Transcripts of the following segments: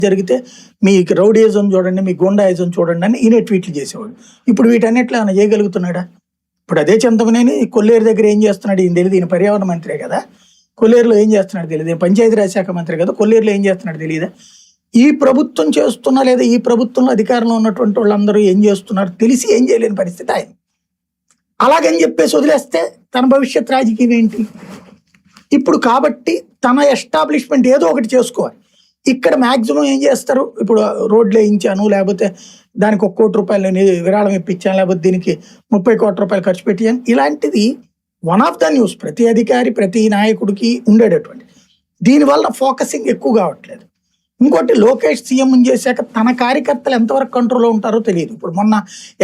జరిగితే మీ రౌడీయిజం చూడండి, మీ గుండాయిజం చూడండి అని ఈయన ట్వీట్లు చేసేవాడు. ఇప్పుడు వీటన్నిట్లో ఏమైనా చేయగలుగుతున్నాడా? ఇప్పుడు అదే చింతమనేని కొల్లేరు దగ్గర ఏం చేస్తున్నాడు ఈయన తెలియదు. ఈయన పర్యావరణ మంత్రే కదా, కొల్లేరులో ఏం చేస్తున్నాడు తెలియదు. పంచాయతీరాజ్ శాఖ మంత్రి కదా, కొల్లేరులో ఏం చేస్తున్నాడు తెలియదా? ఈ ప్రభుత్వం చేస్తున్నా లేదా ఈ ప్రభుత్వంలో అధికారంలో ఉన్నటువంటి వాళ్ళందరూ ఏం చేస్తున్నారు తెలిసి ఏం చేయలేని పరిస్థితి ఆయన. అలాగని చెప్పేసి వదిలేస్తే తన భవిష్యత్ రాజకీయం ఏంటి? ఇప్పుడు కాబట్టి తన ఎస్టాబ్లిష్మెంట్ ఏదో ఒకటి చేసుకోవాలి. ఇక్కడ మాక్సిమం ఏం చేస్తారు, ఇప్పుడు రోడ్లు వేయించాను, లేకపోతే దానికి 1 కోటి రూపాయలు నేను విరాళం ఇప్పించాను, లేకపోతే దీనికి 30 కోట్ల రూపాయలు ఖర్చు పెట్టాను, ఇలాంటిది వన్ ఆఫ్ ద న్యూస్ ప్రతి అధికారి ప్రతి నాయకుడికి ఉండేటటువంటి. దీనివల్ల ఫోకసింగ్ ఎక్కువ కావట్లేదు. ఇంకోటి, లోకేష్ సీఎం చేశాక తన కార్యకర్తలు ఎంతవరకు కంట్రోల్లో ఉంటారో తెలియదు. ఇప్పుడు మొన్న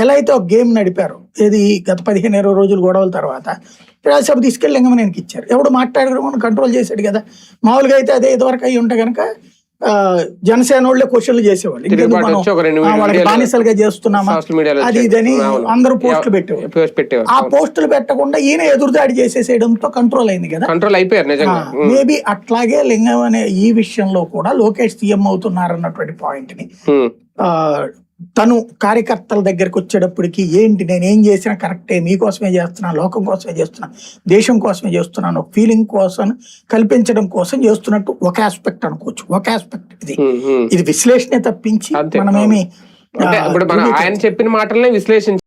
ఎలా అయితే ఒక గేమ్ నడిపారో, ఏది గత 15-20 రోజులు గొడవల తర్వాత రాజ్యసభ తీసుకెళ్ళి లింగమనేనికి ఇచ్చారు. ఎవడు మాట్లాడకుండా కంట్రోల్ చేశాడు కదా. మామూలుగా అయితే అదే ఇదివరకు అయ్యి ఉంటే కనుక జనసేన వాళ్ళే క్వశ్చన్లు చేసేవాళ్ళు, వాళ్ళకి బానిసలుగా చేస్తున్నామా అది ఇదని అందరూ పోస్టులు పెట్టేవారు. ఆ పోస్టులు పెట్టకుండా ఈయన ఎదురుదాడి చేసేసేయడంతో కంట్రోల్ అయింది కదా, కంట్రోల్ అయిపోయారు. మేబీ అట్లాగే లింగం అనే ఈ విషయంలో కూడా లోకేష్ సీఎం అవుతున్నారన్నటువంటి పాయింట్ ని తను కార్యకర్తల దగ్గరకు వచ్చేటప్పటికి ఏంటి నేనేం చేసినా కరెక్టే, మీకోసమే చేస్తున్నా, లోకం కోసమే చేస్తున్నా, దేశం కోసమే చేస్తున్నాను ఫీలింగ్ కోసం కల్పించడం కోసం చేస్తున్నట్టు ఒక ఆస్పెక్ట్ అనుకోవచ్చు. ఒక ఆస్పెక్ట్ ఇది విశ్లేషణ తప్పించి మనమేమి ఆయన చెప్పిన మాటలనే విశ్లేషించి